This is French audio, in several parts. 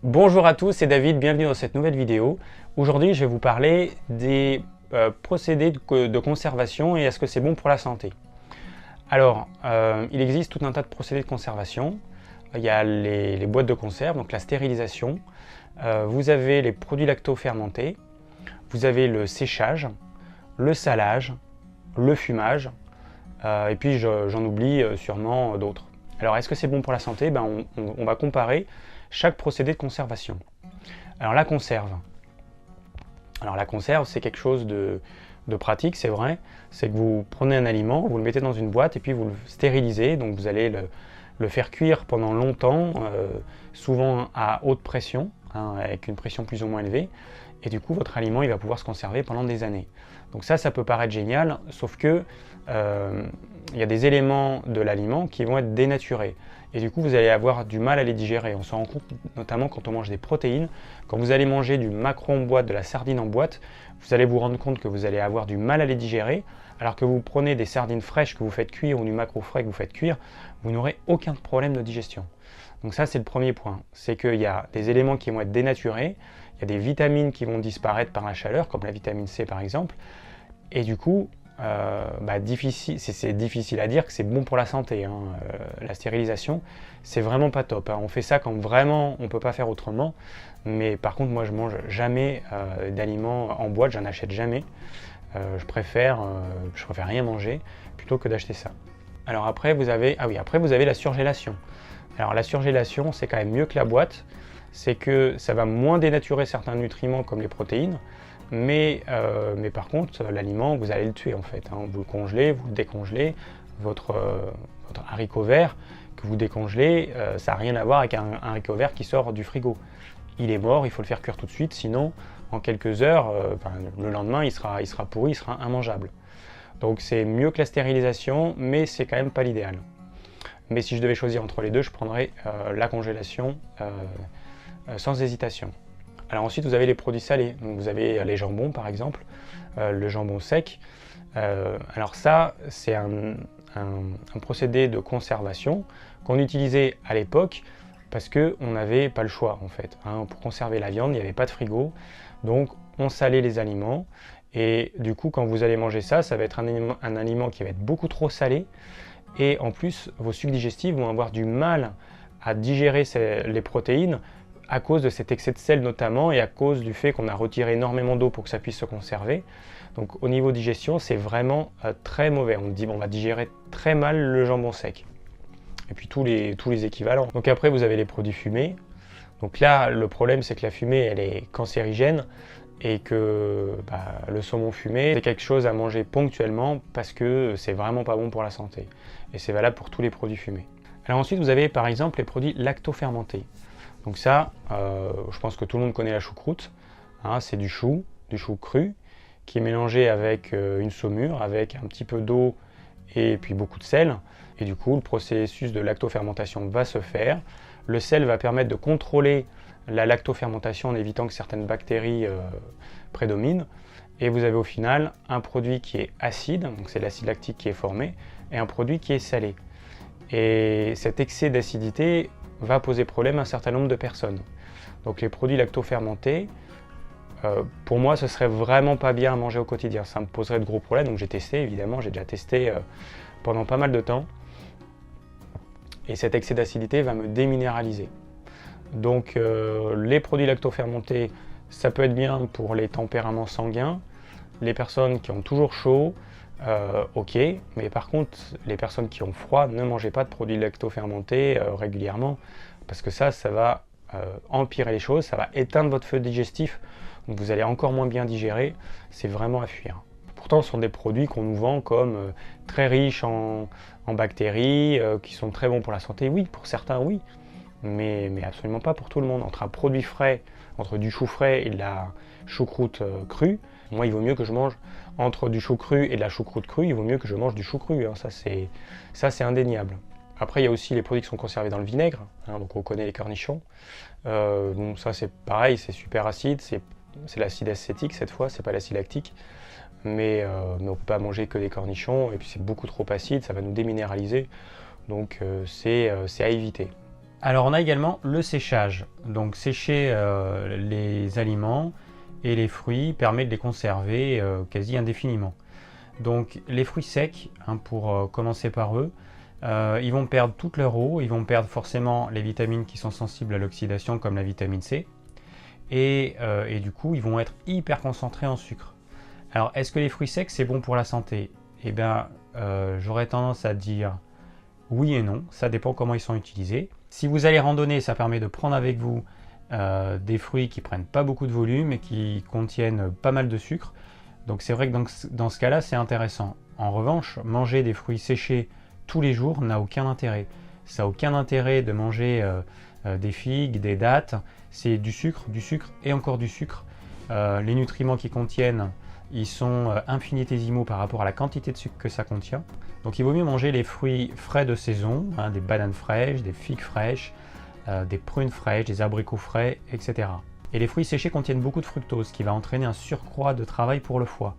Bonjour à tous, c'est David, bienvenue dans cette nouvelle vidéo. Aujourd'hui, je vais vous parler des procédés de conservation et est-ce que c'est bon pour la santé. Alors, il existe tout un tas de procédés de conservation. Il y a les boîtes de conserve, donc la stérilisation. Vous avez les produits lacto-fermentés. Vous avez le séchage, le salage, le fumage. Et puis, j'en oublie sûrement d'autres. Alors, est-ce que c'est bon pour la santé? On va comparer chaque procédé de conservation. Alors la conserve. Alors la conserve, c'est quelque chose de pratique, c'est vrai. C'est que vous prenez un aliment, vous le mettez dans une boîte et puis vous le stérilisez. Donc vous allez le faire cuire pendant longtemps, souvent à haute pression, hein, avec une pression plus ou moins élevée. Et du coup, votre aliment, il va pouvoir se conserver pendant des années. Donc ça peut paraître génial, sauf que il y a des éléments de l'aliment qui vont être dénaturés. Et du coup, vous allez avoir du mal à les digérer. On s'en rend compte notamment quand on mange des protéines. Quand vous allez manger du maquereau en boîte, de la sardine en boîte, vous allez vous rendre compte que vous allez avoir du mal à les digérer. Alors que vous prenez des sardines fraîches que vous faites cuire ou du maquereau frais que vous faites cuire, vous n'aurez aucun problème de digestion. Donc ça, c'est le premier point. C'est qu'il y a des éléments qui vont être dénaturés. Il y a des vitamines qui vont disparaître par la chaleur, comme la vitamine C par exemple. Et du coup, c'est difficile à dire que c'est bon pour la santé. La stérilisation, c'est vraiment pas top. On fait ça quand vraiment on peut pas faire autrement. Mais par contre, moi, je mange jamais d'aliments en boîte, j'en achète jamais. Je préfère rien manger plutôt que d'acheter ça. Alors après, vous avez la surgélation. Alors la surgélation, c'est quand même mieux que la boîte. C'est que ça va moins dénaturer certains nutriments comme les protéines. Mais par contre, l'aliment, vous allez le tuer en fait. Vous le congelez, vous le décongelez. Votre haricot vert que vous décongelez, ça n'a rien à voir avec un haricot vert qui sort du frigo. Il est mort, il faut le faire cuire tout de suite, sinon en quelques heures, le lendemain, il sera pourri, il sera immangeable. Donc c'est mieux que la stérilisation, mais c'est quand même pas l'idéal. Mais si je devais choisir entre les deux, je prendrais la congélation sans hésitation. Alors ensuite, vous avez les produits salés. Donc, vous avez les jambons, par exemple, le jambon sec. Alors ça, c'est un procédé de conservation qu'on utilisait à l'époque parce qu'on n'avait pas le choix, en fait. Pour conserver la viande, il n'y avait pas de frigo. Donc, on salait les aliments. Et du coup, quand vous allez manger ça, ça va être un aliment qui va être beaucoup trop salé. Et en plus, vos sucs digestifs vont avoir du mal à digérer les protéines à cause de cet excès de sel notamment et à cause du fait qu'on a retiré énormément d'eau pour que ça puisse se conserver. Donc au niveau digestion, c'est vraiment très mauvais. On va digérer très mal le jambon sec. Et puis tous les équivalents. Donc après, vous avez les produits fumés. Donc là, le problème, c'est que la fumée, elle est cancérigène et que le saumon fumé, c'est quelque chose à manger ponctuellement parce que c'est vraiment pas bon pour la santé. Et c'est valable pour tous les produits fumés. Alors ensuite, vous avez par exemple les produits lacto-fermentés. Donc ça, je pense que tout le monde connaît la choucroute. C'est du chou cru, qui est mélangé avec une saumure, avec un petit peu d'eau et puis beaucoup de sel. Et du coup, le processus de lactofermentation va se faire. Le sel va permettre de contrôler la lactofermentation en évitant que certaines bactéries prédominent. Et vous avez au final un produit qui est acide, donc c'est l'acide lactique qui est formé, et un produit qui est salé. Et cet excès d'acidité va poser problème à un certain nombre de personnes. Donc les produits lacto-fermentés, pour moi, ce serait vraiment pas bien à manger au quotidien. Ça me poserait de gros problèmes. Donc j'ai testé, évidemment, j'ai déjà testé pendant pas mal de temps. Et cet excès d'acidité va me déminéraliser. Donc les produits lacto-fermentés, ça peut être bien pour les tempéraments sanguins, les personnes qui ont toujours chaud, ok, mais par contre, les personnes qui ont froid, ne mangez pas de produits lacto-fermentés régulièrement, parce que ça va empirer les choses, ça va éteindre votre feu digestif, donc vous allez encore moins bien digérer, c'est vraiment à fuir. Pourtant, ce sont des produits qu'on nous vend comme très riches en bactéries, qui sont très bons pour la santé. Oui, pour certains, oui, mais absolument pas pour tout le monde. Entre un produit frais, entre du chou frais et de la choucroute crue, moi, il vaut mieux que je mange entre du chou cru et de la choucroute crue, il vaut mieux que je mange du chou cru. Ça, c'est indéniable. Après, il y a aussi les produits qui sont conservés dans le vinaigre. Donc, on connaît les cornichons. Bon, ça, c'est pareil, c'est super acide. C'est l'acide acétique cette fois, c'est pas l'acide lactique. Mais on ne peut pas manger que des cornichons. Et puis, c'est beaucoup trop acide, ça va nous déminéraliser. Donc, c'est à éviter. Alors on a également le séchage. Donc sécher les aliments et les fruits permet de les conserver quasi indéfiniment. Donc les fruits secs, hein, pour commencer par eux, ils vont perdre toute leur eau, ils vont perdre forcément les vitamines qui sont sensibles à l'oxydation comme la vitamine C, et du coup ils vont être hyper concentrés en sucre. Alors est-ce que les fruits secs c'est bon pour la santé? Eh bien j'aurais tendance à dire oui et non, ça dépend comment ils sont utilisés. Si vous allez randonner, ça permet de prendre avec vous des fruits qui prennent pas beaucoup de volume et qui contiennent pas mal de sucre. Donc c'est vrai que dans ce cas-là, c'est intéressant. En revanche, manger des fruits séchés tous les jours n'a aucun intérêt. Ça n'a aucun intérêt de manger des figues, des dattes. C'est du sucre et encore du sucre. Les nutriments qu'ils contiennent, ils sont infinitésimaux par rapport à la quantité de sucre que ça contient. Donc il vaut mieux manger les fruits frais de saison, hein, des bananes fraîches, des figues fraîches, des prunes fraîches, des abricots frais, etc. Et les fruits séchés contiennent beaucoup de fructose, ce qui va entraîner un surcroît de travail pour le foie.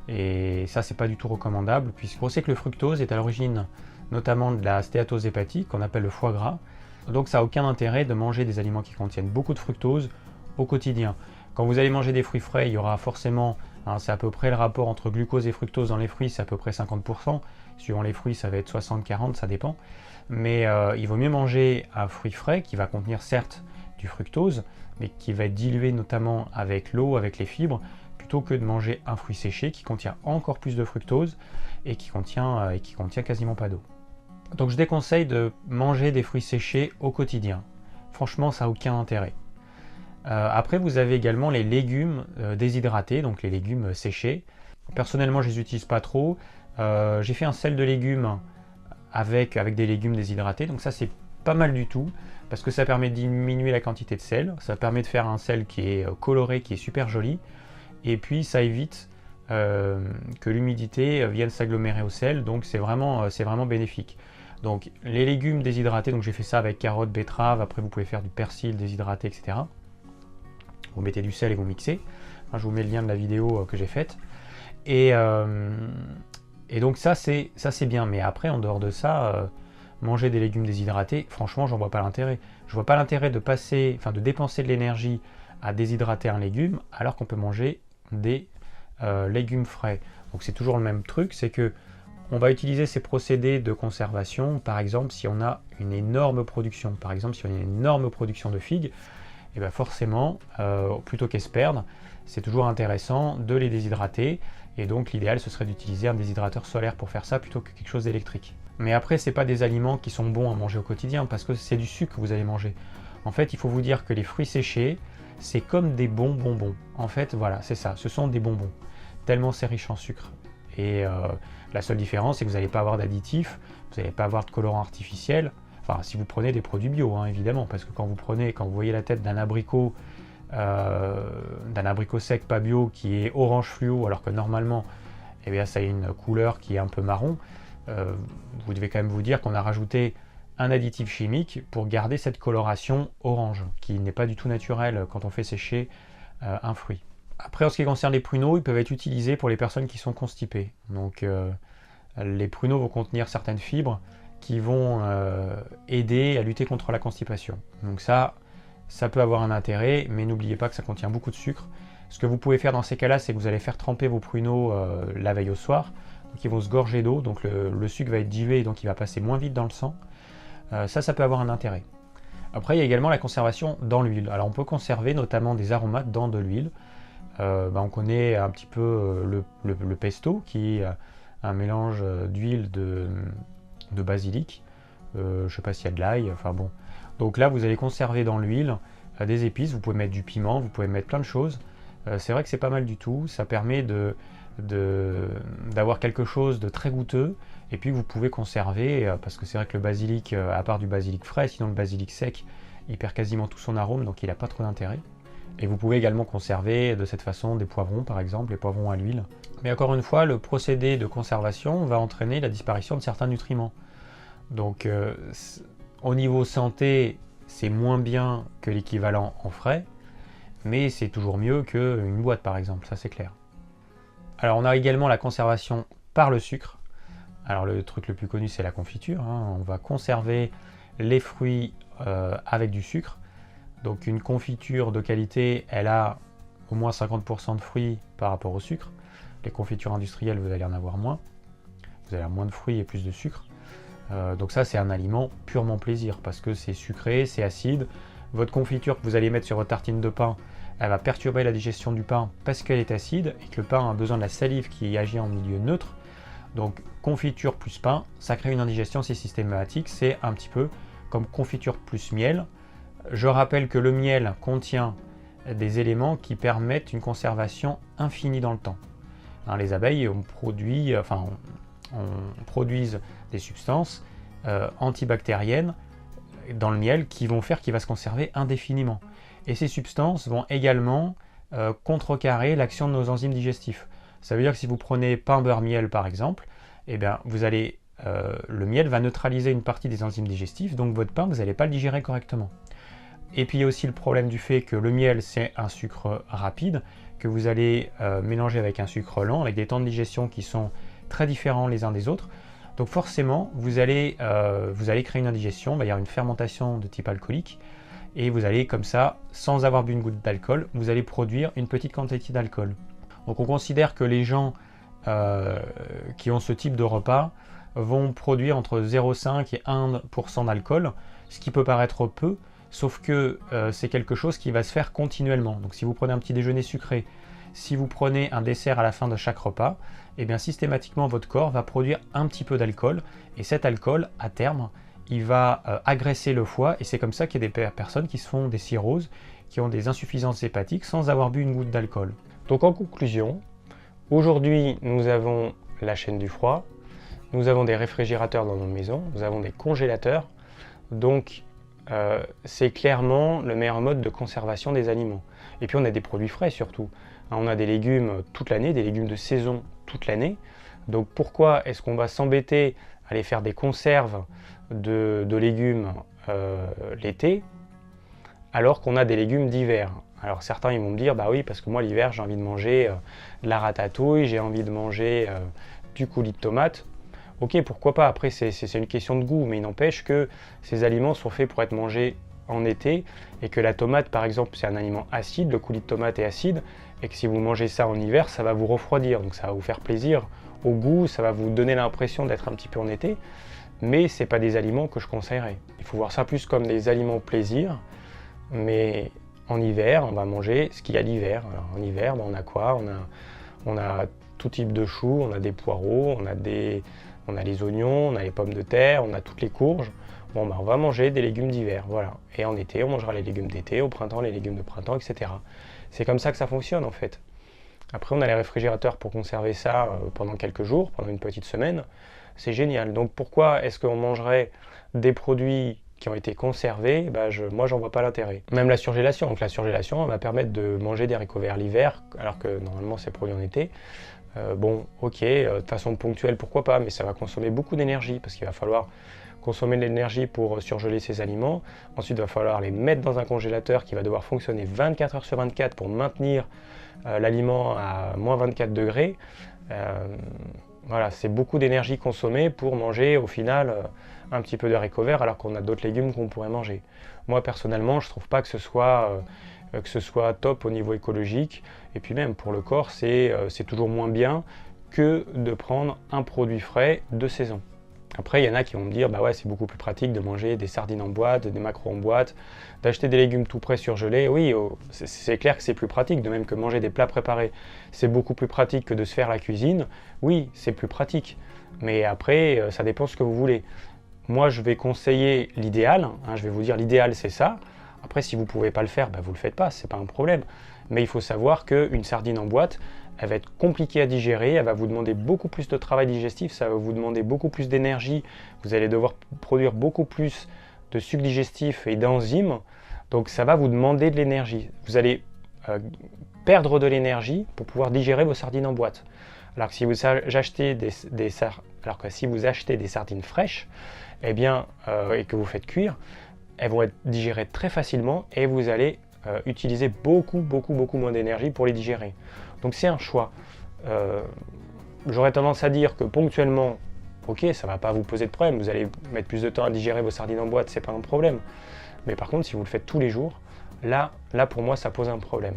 Et ça, c'est pas du tout recommandable, puisqu'on sait que le fructose est à l'origine notamment de la stéatose hépatique, qu'on appelle le foie gras. Donc ça n'a aucun intérêt de manger des aliments qui contiennent beaucoup de fructose au quotidien. Quand vous allez manger des fruits frais, il y aura forcément, hein, c'est à peu près le rapport entre glucose et fructose dans les fruits, c'est à peu près 50%. Suivant les fruits, ça va être 60-40, ça dépend. Mais il vaut mieux manger un fruit frais qui va contenir certes du fructose, mais qui va être dilué notamment avec l'eau, avec les fibres, plutôt que de manger un fruit séché qui contient encore plus de fructose et qui contient quasiment pas d'eau. Donc je déconseille de manger des fruits séchés au quotidien. Franchement, ça n'a aucun intérêt. Après, vous avez également les légumes déshydratés, donc les légumes séchés. Personnellement, je ne les utilise pas trop. J'ai fait un sel de légumes avec des légumes déshydratés, donc ça c'est pas mal du tout, parce que ça permet de diminuer la quantité de sel, ça permet de faire un sel qui est coloré, qui est super joli, et puis ça évite que l'humidité vienne s'agglomérer au sel, donc c'est vraiment bénéfique. Donc les légumes déshydratés, donc j'ai fait ça avec carottes, betteraves, après vous pouvez faire du persil déshydraté, etc. Vous mettez du sel et vous mixez. Enfin, je vous mets le lien de la vidéo que j'ai faite. Et donc ça c'est bien, mais après en dehors de ça, manger des légumes déshydratés, franchement j'en vois pas l'intérêt. Je vois pas l'intérêt de dépenser de l'énergie à déshydrater un légume alors qu'on peut manger des légumes frais. Donc c'est toujours le même truc, c'est que on va utiliser ces procédés de conservation, par exemple si on a une énorme production, de figues, et bien forcément, plutôt qu'elles se perdent, c'est toujours intéressant de les déshydrater, et donc l'idéal ce serait d'utiliser un déshydrateur solaire pour faire ça plutôt que quelque chose d'électrique. Mais après, c'est pas des aliments qui sont bons à manger au quotidien, parce que c'est du sucre que vous allez manger. En fait, il faut vous dire que les fruits séchés, c'est comme des bons bonbons. En fait, voilà, c'est ça, ce sont des bonbons, tellement c'est riche en sucre. Et la seule différence, c'est que vous n'allez pas avoir d'additifs, vous n'allez pas avoir de colorants artificiels. Enfin, si vous prenez des produits bio, hein, évidemment, parce que quand vous voyez la tête d'un abricot sec pas bio qui est orange fluo, alors que normalement, eh bien, ça a une couleur qui est un peu marron, vous devez quand même vous dire qu'on a rajouté un additif chimique pour garder cette coloration orange, qui n'est pas du tout naturelle quand on fait sécher un fruit. Après, en ce qui concerne les pruneaux, ils peuvent être utilisés pour les personnes qui sont constipées. Donc, les pruneaux vont contenir certaines fibres qui vont aider à lutter contre la constipation. Donc ça peut avoir un intérêt, mais n'oubliez pas que ça contient beaucoup de sucre. Ce que vous pouvez faire dans ces cas-là, c'est que vous allez faire tremper vos pruneaux la veille au soir. Donc ils vont se gorger d'eau, donc le sucre va être dilué et donc il va passer moins vite dans le sang. Ça peut avoir un intérêt. Après, il y a également la conservation dans l'huile. Alors on peut conserver notamment des aromates dans de l'huile. On connaît un petit peu le pesto, qui est un mélange d'huile de basilic. Je ne sais pas s'il y a de l'ail, enfin bon. Donc là, vous allez conserver dans l'huile des épices, vous pouvez mettre du piment, vous pouvez mettre plein de choses. C'est vrai que c'est pas mal du tout, ça permet d'avoir quelque chose de très goûteux, et puis vous pouvez conserver, parce que c'est vrai que le basilic, à part du basilic frais, sinon le basilic sec, il perd quasiment tout son arôme, donc il n'a pas trop d'intérêt. Et vous pouvez également conserver de cette façon des poivrons, par exemple, les poivrons à l'huile. Mais encore une fois, le procédé de conservation va entraîner la disparition de certains nutriments. Donc au niveau santé, c'est moins bien que l'équivalent en frais, mais c'est toujours mieux qu'une boîte par exemple, ça c'est clair. Alors on a également la conservation par le sucre. Alors le truc le plus connu c'est la confiture, hein. On va conserver les fruits avec du sucre. Donc une confiture de qualité, elle a au moins 50% de fruits par rapport au sucre. Les confitures industrielles, vous allez en avoir moins. Vous allez avoir moins de fruits et plus de sucre. Donc ça, c'est un aliment purement plaisir parce que c'est sucré, c'est acide. Votre confiture que vous allez mettre sur votre tartine de pain, elle va perturber la digestion du pain parce qu'elle est acide et que le pain a besoin de la salive qui agit en milieu neutre. Donc confiture plus pain, ça crée une indigestion, c'est systématique. C'est un petit peu comme confiture plus miel. Je rappelle que le miel contient des éléments qui permettent une conservation infinie dans le temps. Hein, les abeilles produisent des substances antibactériennes dans le miel qui vont faire qu'il va se conserver indéfiniment. Et ces substances vont également contrecarrer l'action de nos enzymes digestifs. Ça veut dire que si vous prenez pain, beurre, miel par exemple, eh bien, le miel va neutraliser une partie des enzymes digestifs, donc votre pain, vous n'allez pas le digérer correctement. Et puis il y a aussi le problème du fait que le miel, c'est un sucre rapide, que vous allez mélanger avec un sucre lent, avec des temps de digestion qui sont très différents les uns des autres. Donc forcément, vous allez créer une indigestion, il va y avoir une fermentation de type alcoolique, et vous allez comme ça, sans avoir bu une goutte d'alcool, vous allez produire une petite quantité d'alcool. Donc on considère que les gens qui ont ce type de repas vont produire entre 0,5 et 1% d'alcool, ce qui peut paraître peu, sauf que c'est quelque chose qui va se faire continuellement. Donc si vous prenez un petit déjeuner sucré, si vous prenez un dessert à la fin de chaque repas, eh bien systématiquement votre corps va produire un petit peu d'alcool, et cet alcool, à terme, il va agresser le foie, et c'est comme ça qu'il y a des personnes qui se font des cirrhoses, qui ont des insuffisances hépatiques sans avoir bu une goutte d'alcool. Donc en conclusion, aujourd'hui nous avons la chaîne du froid, nous avons des réfrigérateurs dans nos maisons, nous avons des congélateurs, donc c'est clairement le meilleur mode de conservation des aliments. Et puis on a des produits frais surtout. On a des légumes toute l'année, des légumes de saison toute l'année. Donc pourquoi est-ce qu'on va s'embêter à aller faire des conserves de légumes l'été alors qu'on a des légumes d'hiver? Alors certains ils vont me dire, bah oui, parce que moi l'hiver j'ai envie de manger de la ratatouille, j'ai envie de manger du coulis de tomate. Ok, pourquoi pas, après c'est une question de goût, mais il n'empêche que ces aliments sont faits pour être mangés en été, et que la tomate par exemple c'est un aliment acide, le coulis de tomate est acide, et que si vous mangez ça en hiver, ça va vous refroidir, donc ça va vous faire plaisir au goût, ça va vous donner l'impression d'être un petit peu en été, mais c'est pas des aliments que je conseillerais. Il faut voir ça plus comme des aliments plaisir, mais en hiver, on va manger ce qu'il y a d'hiver. Alors en hiver, on a quoi? On a tout type de choux, on a des poireaux, on a les oignons, on a les pommes de terre, on a toutes les courges. Bon, on va manger des légumes d'hiver, voilà. Et en été, on mangera les légumes d'été, au printemps, les légumes de printemps, etc. C'est comme ça que ça fonctionne en fait. Après, on a les réfrigérateurs pour conserver ça pendant quelques jours, pendant une petite semaine. C'est génial. Donc pourquoi est-ce qu'on mangerait des produits qui ont été conservés? Moi, j'en vois pas l'intérêt. Même la surgélation. Donc la surgélation, elle va permettre de manger des haricots verts l'hiver, alors que normalement c'est produit en été. Bon, ok, de façon ponctuelle, pourquoi pas, mais ça va consommer beaucoup d'énergie, parce qu'il va falloir consommer de l'énergie pour surgeler ces aliments. Ensuite, il va falloir les mettre dans un congélateur qui va devoir fonctionner 24 heures sur 24 pour maintenir l'aliment à moins 24 degrés. Voilà, c'est beaucoup d'énergie consommée pour manger au final un petit peu de haricots verts alors qu'on a d'autres légumes qu'on pourrait manger. Moi personnellement, je ne trouve pas que ce soit top au niveau écologique, et puis même pour le corps, c'est toujours moins bien que de prendre un produit frais de saison. Après, il y en a qui vont me dire, bah ouais, c'est beaucoup plus pratique de manger des sardines en boîte, des maquereaux en boîte, d'acheter des légumes tout prêts surgelés. Oui, c'est clair que c'est plus pratique, de même que manger des plats préparés. C'est beaucoup plus pratique que de se faire la cuisine. Oui, c'est plus pratique. Mais après, ça dépend ce que vous voulez. Moi, je vais conseiller l'idéal. Je vais vous dire, l'idéal, c'est ça. Après, si vous ne pouvez pas le faire, vous ne le faites pas, c'est pas un problème. Mais il faut savoir qu'une sardine en boîte, elle va être compliquée à digérer, elle va vous demander beaucoup plus de travail digestif, ça va vous demander beaucoup plus d'énergie, vous allez devoir produire beaucoup plus de sucre digestif et d'enzymes, donc ça va vous demander de l'énergie. Vous allez perdre de l'énergie pour pouvoir digérer vos sardines en boîte. Alors que si vous achetez des sardines fraîches, et que vous faites cuire, elles vont être digérées très facilement et vous allez utiliser beaucoup moins d'énergie pour les digérer. Donc c'est un choix. J'aurais tendance à dire que ponctuellement, ok, ça ne va pas vous poser de problème, vous allez mettre plus de temps à digérer vos sardines en boîte, c'est pas un problème. Mais par contre, si vous le faites tous les jours, là pour moi, ça pose un problème.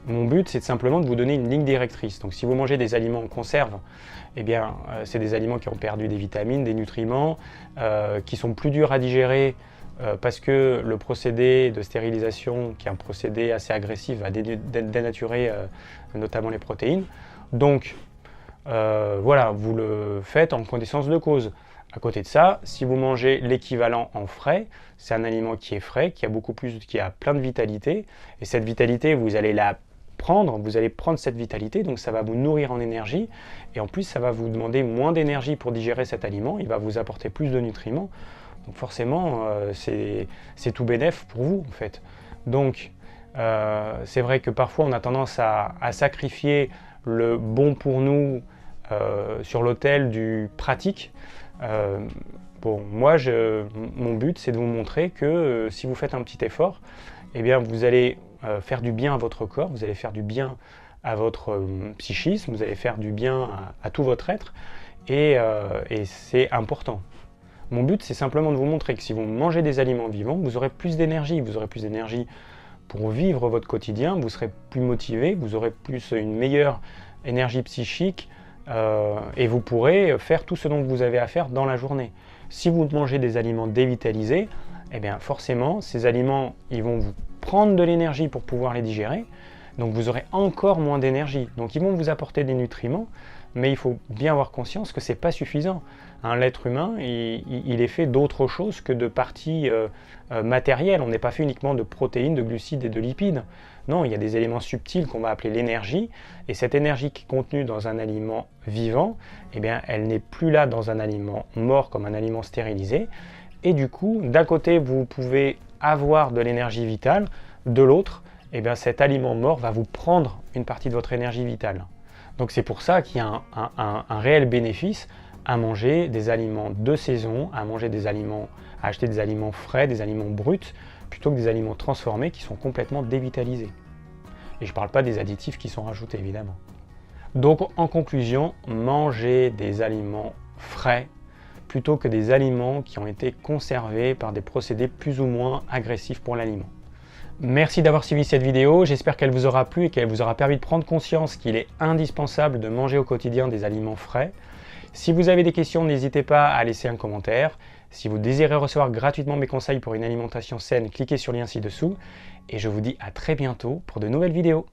Mon but, c'est simplement de vous donner une ligne directrice. Donc si vous mangez des aliments en conserve, eh bien, c'est des aliments qui ont perdu des vitamines, des nutriments, qui sont plus durs à digérer parce que le procédé de stérilisation, qui est un procédé assez agressif, va dénaturer notamment les protéines. Donc voilà, vous le faites en connaissance de cause. À côté de ça, si vous mangez l'équivalent en frais, c'est un aliment qui est frais, qui a plein de vitalité. Et cette vitalité, vous allez prendre cette vitalité, donc ça va vous nourrir en énergie. Et en plus, ça va vous demander moins d'énergie pour digérer cet aliment. Il va vous apporter plus de nutriments. Donc forcément, c'est tout bénef pour vous, en fait. Donc, c'est vrai que parfois, on a tendance à sacrifier le bon pour nous sur l'autel du pratique. Bon, moi, mon but, c'est de vous montrer que si vous faites un petit effort, eh bien, vous allez faire du bien à votre corps, vous allez faire du bien à votre psychisme, vous allez faire du bien à tout votre être, et c'est important. Mon but, c'est simplement de vous montrer que si vous mangez des aliments vivants, vous aurez plus d'énergie, pour vivre votre quotidien, vous serez plus motivé, vous aurez une meilleure énergie psychique, et vous pourrez faire tout ce dont vous avez à faire dans la journée. Si vous mangez des aliments dévitalisés, eh bien forcément, ces aliments, ils vont vous prendre de l'énergie pour pouvoir les digérer, donc vous aurez encore moins d'énergie. Donc ils vont vous apporter des nutriments, mais il faut bien avoir conscience que ce n'est pas suffisant. L'être humain, il est fait d'autre chose que de parties matérielles. On n'est pas fait uniquement de protéines, de glucides et de lipides. Non, il y a des éléments subtils qu'on va appeler l'énergie, et cette énergie qui est contenue dans un aliment vivant, eh bien, elle n'est plus là dans un aliment mort comme un aliment stérilisé. Et du coup, d'un côté, vous pouvez avoir de l'énergie vitale, de l'autre, eh bien, cet aliment mort va vous prendre une partie de votre énergie vitale. Donc c'est pour ça qu'il y a un réel bénéfice à manger des aliments de saison, à acheter des aliments frais, des aliments bruts, plutôt que des aliments transformés qui sont complètement dévitalisés. Et je ne parle pas des additifs qui sont rajoutés, évidemment. Donc en conclusion, mangez des aliments frais plutôt que des aliments qui ont été conservés par des procédés plus ou moins agressifs pour l'aliment. Merci d'avoir suivi cette vidéo, j'espère qu'elle vous aura plu et qu'elle vous aura permis de prendre conscience qu'il est indispensable de manger au quotidien des aliments frais. Si vous avez des questions, n'hésitez pas à laisser un commentaire. Si vous désirez recevoir gratuitement mes conseils pour une alimentation saine, cliquez sur le lien ci-dessous. Et je vous dis à très bientôt pour de nouvelles vidéos.